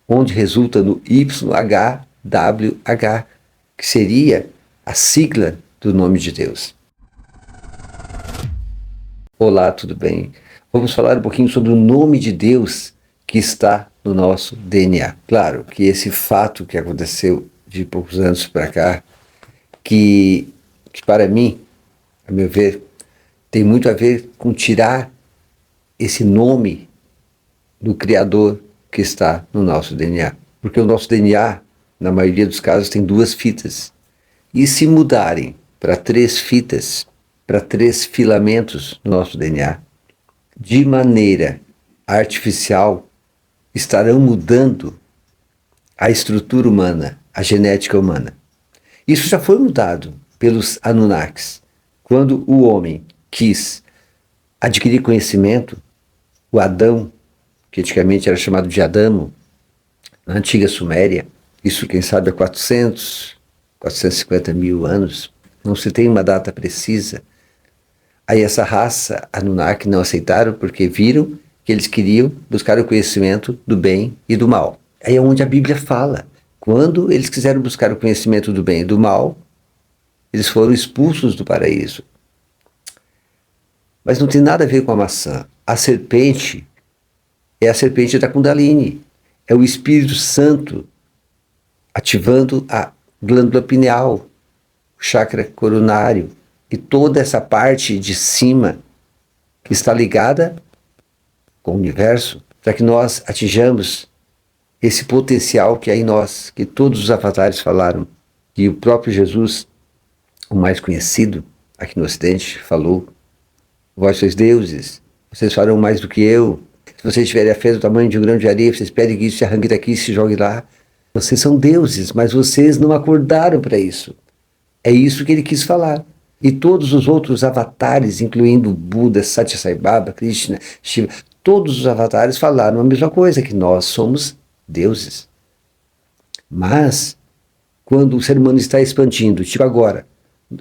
onde resulta no YHWH, que seria a sigla do nome de Deus. Olá, tudo bem? Vamos falar um pouquinho sobre o nome de Deus que está no nosso DNA. Claro que esse fato que aconteceu de poucos anos para cá, que para mim, a meu ver, tem muito a ver com tirar esse nome do Criador que está no nosso DNA. Porque o nosso DNA, na maioria dos casos, tem 2 fitas. E se mudarem para 3 fitas, para 3 filamentos no nosso DNA, de maneira artificial, estarão mudando a estrutura humana, a genética humana. Isso já foi mudado pelos Anunnakis. Quando o homem quis adquirir conhecimento, o Adão, que antigamente era chamado de Adamo, na antiga Suméria, isso quem sabe há 450 mil anos, não se tem uma data precisa. Aí essa raça Anunnaki não aceitaram porque viram que eles queriam buscar o conhecimento do bem e do mal. Aí é onde a Bíblia fala. Quando eles quiseram buscar o conhecimento do bem e do mal, eles foram expulsos do paraíso. Mas não tem nada a ver com a maçã. A serpente é a serpente da Kundalini. É o Espírito Santo ativando a glândula pineal, o chakra coronário e toda essa parte de cima que está ligada com o universo, para que nós atinjamos esse potencial que há em nós, que todos os avatares falaram, e o próprio Jesus, o mais conhecido aqui no Ocidente, falou: vós sois deuses, vocês farão mais do que eu. Se vocês tiverem a fé do tamanho de um grão de areia, vocês pedem que isso se arranque daqui e se jogue lá. Vocês são deuses, mas vocês não acordaram para isso. É isso que ele quis falar. E todos os outros avatares, incluindo Buda, Satya Sai Baba, Krishna, Shiva, todos os avatares falaram a mesma coisa, que nós somos deuses. Mas, quando o ser humano está expandindo, tipo agora,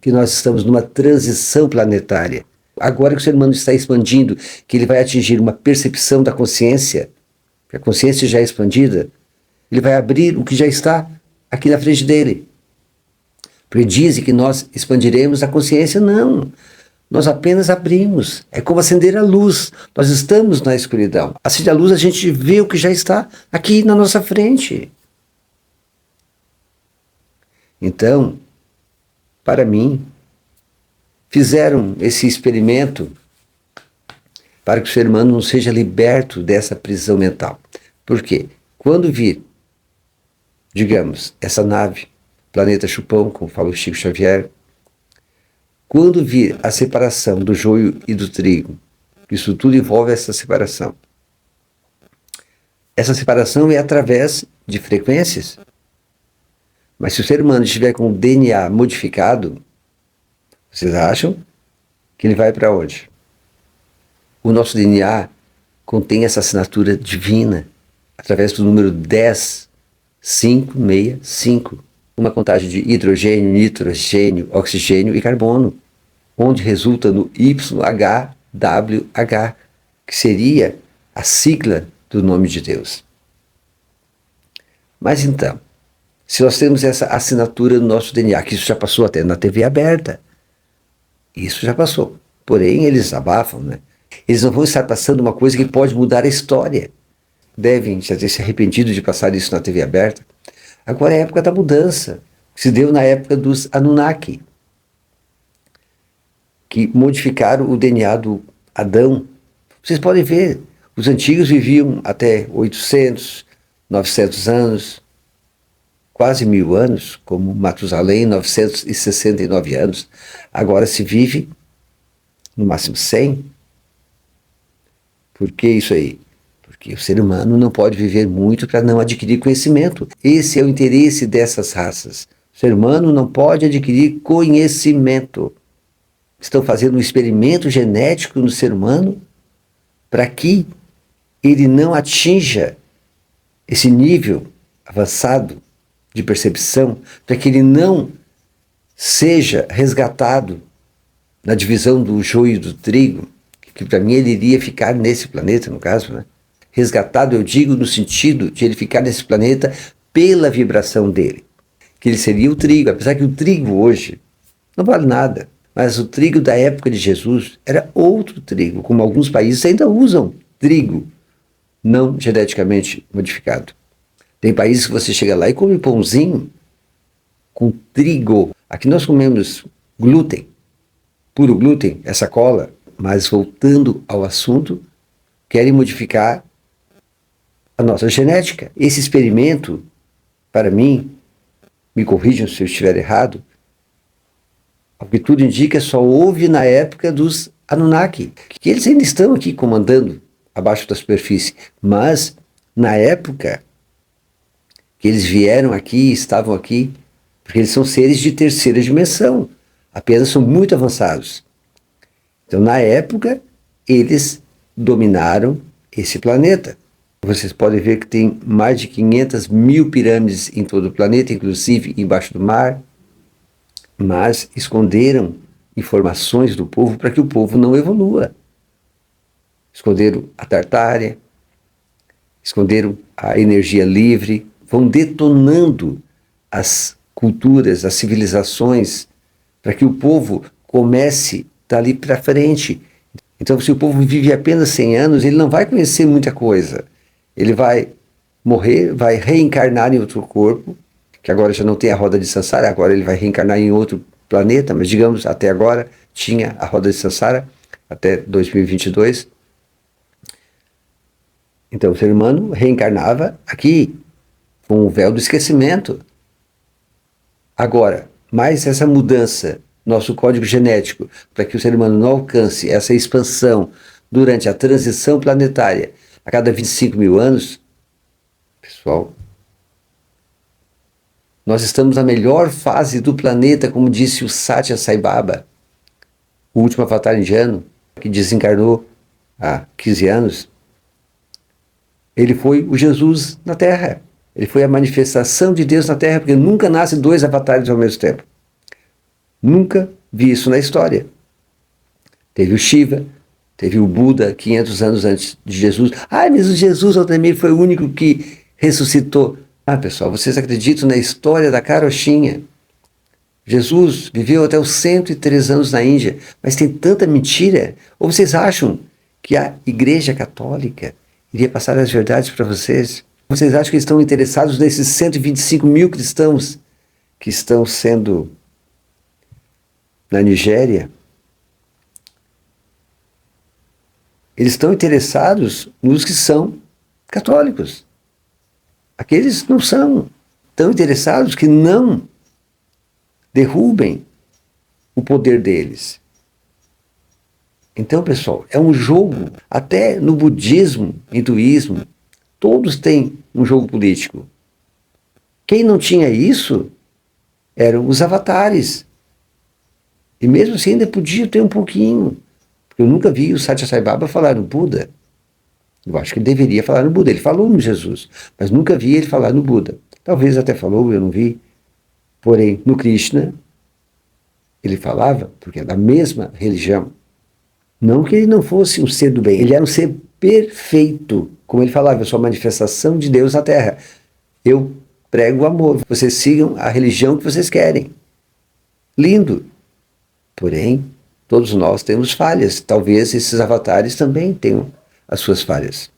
que nós estamos numa transição planetária, agora que o ser humano está expandindo, que ele vai atingir uma percepção da consciência, que a consciência já é expandida, ele vai abrir o que já está aqui na frente dele. Porque dizem que nós expandiremos a consciência. Não, nós apenas abrimos. É como acender a luz. Nós estamos na escuridão. Acende a luz, a gente vê o que já está aqui na nossa frente. Então, para mim, fizeram esse experimento para que o ser humano não seja liberto dessa prisão mental. Por quê? Quando vir, digamos, essa nave, planeta Chupão, como fala o Chico Xavier, quando vir a separação do joio e do trigo, isso tudo envolve essa separação. Essa separação é através de frequências. Mas se o ser humano estiver com o DNA modificado, vocês acham que ele vai para onde? O nosso DNA contém essa assinatura divina através do número 10565. Uma contagem de hidrogênio, nitrogênio, oxigênio e carbono, onde resulta no YHWH, que seria a sigla do nome de Deus. Mas então, se nós temos essa assinatura no nosso DNA, que isso já passou até na TV aberta, isso já passou. Porém, eles abafam, né? Eles não vão estar passando uma coisa que pode mudar a história. Devem já ter se arrependido de passar isso na TV aberta. Agora é a época da mudança, que se deu na época dos Anunnaki, que modificaram o DNA do Adão. Vocês podem ver, os antigos viviam até 800, 900 anos, quase 1000 anos, como Matusalém, 969 anos. Agora se vive no máximo 100. Por que isso aí? Porque o ser humano não pode viver muito para não adquirir conhecimento. Esse é o interesse dessas raças. O ser humano não pode adquirir conhecimento. Estão fazendo um experimento genético no ser humano para que ele não atinja esse nível avançado de percepção, para que ele não seja resgatado na divisão do joio e do trigo, que para mim ele iria ficar nesse planeta, no caso, né? resgatado, eu digo, no sentido de ele ficar nesse planeta pela vibração dele. Que ele seria o trigo, apesar que o trigo hoje não vale nada. Mas o trigo da época de Jesus era outro trigo, como alguns países ainda usam trigo não geneticamente modificado. Tem países que você chega lá e come pãozinho com trigo. Aqui nós comemos glúten, puro glúten, essa cola. Mas voltando ao assunto, querem modificar a nossa genética. Esse experimento, para mim, me corrijam se eu estiver errado, o que tudo indica, só houve na época dos Anunnaki, que eles ainda estão aqui comandando abaixo da superfície, mas na época que eles vieram aqui, estavam aqui, porque eles são seres de terceira dimensão, apenas são muito avançados. Então, na época, eles dominaram esse planeta. Vocês podem ver que tem mais de 500 mil pirâmides em todo o planeta, inclusive embaixo do mar, mas esconderam informações do povo para que o povo não evolua. Esconderam a Tartária, esconderam a energia livre, vão detonando as culturas, as civilizações, para que o povo comece dali para frente. Então, se o povo vive apenas 100 anos, ele não vai conhecer muita coisa. Ele vai morrer, vai reencarnar em outro corpo, que agora já não tem a roda de Sansara, agora ele vai reencarnar em outro planeta, mas digamos, até agora tinha a roda de Sansara, até 2022. Então o ser humano reencarnava aqui, com o véu do esquecimento. Agora, mais essa mudança, nosso código genético, para que o ser humano não alcance essa expansão durante a transição planetária a cada 25 mil anos, pessoal, nós estamos na melhor fase do planeta, como disse o Satya Sai Baba, o último avatar indiano, que desencarnou há 15 anos. Ele foi o Jesus na Terra. Ele foi a manifestação de Deus na Terra, porque nunca nasce dois avatares ao mesmo tempo. Nunca vi isso na história. Teve o Shiva, teve o Buda 500 anos antes de Jesus. Mas o Jesus também foi o único que ressuscitou. Pessoal, vocês acreditam na história da carochinha? Jesus viveu até os 103 anos na Índia, mas tem tanta mentira. Ou vocês acham que a Igreja Católica iria passar as verdades para vocês? Vocês acham que estão interessados nesses 125 mil cristãos que estão sendo na Nigéria? Eles estão interessados nos que são católicos. Aqueles não são tão interessados que não derrubem o poder deles. Então, pessoal, é um jogo. Até no budismo, hinduísmo, todos têm um jogo político. Quem não tinha isso eram os avatares. E mesmo assim ainda podia ter um pouquinho. Eu nunca vi o Satya Sai Baba falar no Buda. Eu acho que ele deveria falar no Buda. Ele falou no Jesus, mas nunca vi ele falar no Buda. Talvez até falou, eu não vi. Porém, no Krishna, ele falava, porque é da mesma religião. Não que ele não fosse um ser do bem, ele era um ser perfeito. Como ele falava, eu sou a manifestação de Deus na Terra. Eu prego o amor. Vocês sigam a religião que vocês querem. Lindo. Porém, todos nós temos falhas. Talvez esses avatares também tenham as suas falhas.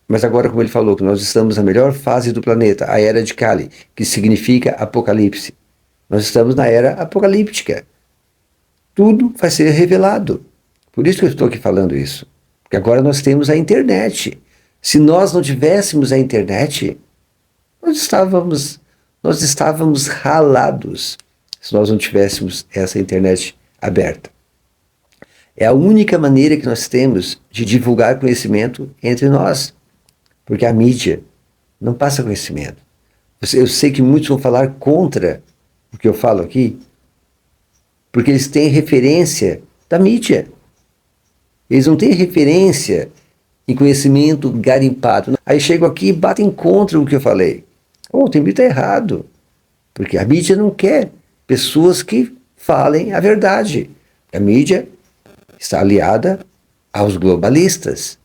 Mas agora, como ele falou, que nós estamos na melhor fase do planeta, a Era de Kali, que significa Apocalipse. Nós estamos na Era Apocalíptica. Tudo vai ser revelado. Por isso que eu estou aqui falando isso. Porque agora nós temos a internet. Se nós não tivéssemos a internet, nós estávamos ralados se nós não tivéssemos essa internet aberta. É a única maneira que nós temos de divulgar conhecimento entre nós. Porque a mídia não passa conhecimento. Eu sei que muitos vão falar contra o que eu falo aqui, porque eles têm referência da mídia. Eles não têm referência em conhecimento garimpado. Aí chegam aqui e batem contra o que eu falei. O Tembi está errado. Porque a mídia não quer pessoas que falem a verdade. A mídia está aliada aos globalistas.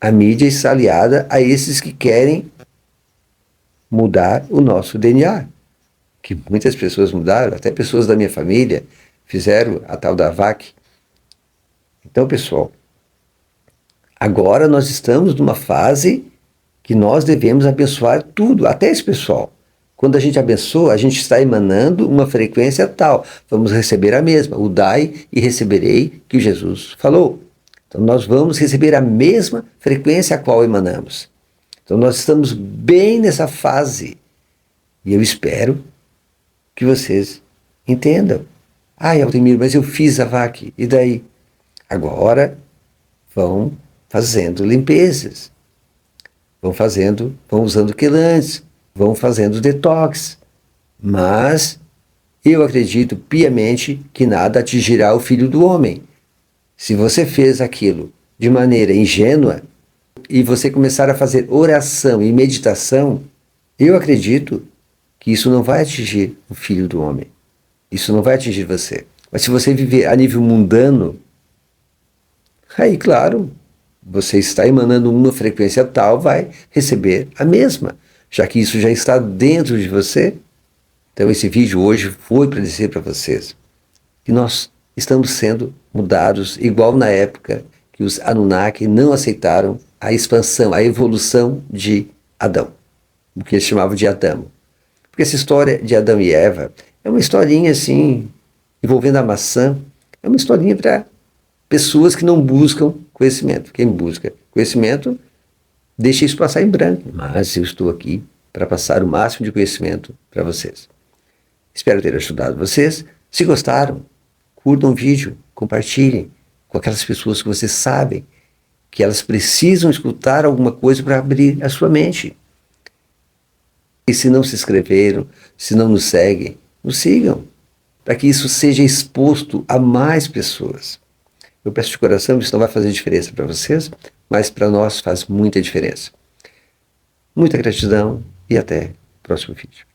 A mídia está aliada a esses que querem mudar o nosso DNA. Que muitas pessoas mudaram, até pessoas da minha família fizeram a tal da VAC. Então, pessoal, agora nós estamos numa fase que nós devemos abençoar tudo, até esse pessoal. Quando a gente abençoa, a gente está emanando uma frequência tal. Vamos receber a mesma, o dai e receberei, que Jesus falou. Então nós vamos receber a mesma frequência a qual emanamos. Então nós estamos bem nessa fase. E eu espero que vocês entendam. Ah, Aldemir, mas eu fiz a VAC, e daí? Agora vão fazendo limpezas, vão usando quelantes, vão fazendo detox. Mas eu acredito piamente que nada atingirá o Filho do Homem. Se você fez aquilo de maneira ingênua e você começar a fazer oração e meditação, eu acredito que isso não vai atingir o Filho do Homem. Isso não vai atingir você. Mas se você viver a nível mundano, aí, claro, você está emanando uma frequência tal, vai receber a mesma, já que isso já está dentro de você. Então esse vídeo hoje foi para dizer para vocês que nós estamos sendo mudados, igual na época que os Anunnaki não aceitaram a expansão, a evolução de Adão, o que eles chamavam de Adamo. Porque essa história de Adão e Eva é uma historinha assim, envolvendo a maçã, é uma historinha para pessoas que não buscam conhecimento. Quem busca conhecimento, deixa isso passar em branco. Mas eu estou aqui para passar o máximo de conhecimento para vocês. Espero ter ajudado vocês. Se gostaram, curtam o vídeo, compartilhem com aquelas pessoas que vocês sabem que elas precisam escutar alguma coisa para abrir a sua mente. E se não se inscreveram, se não nos seguem, nos sigam, para que isso seja exposto a mais pessoas. Eu peço de coração, isso não vai fazer diferença para vocês, mas para nós faz muita diferença. Muita gratidão e até o próximo vídeo.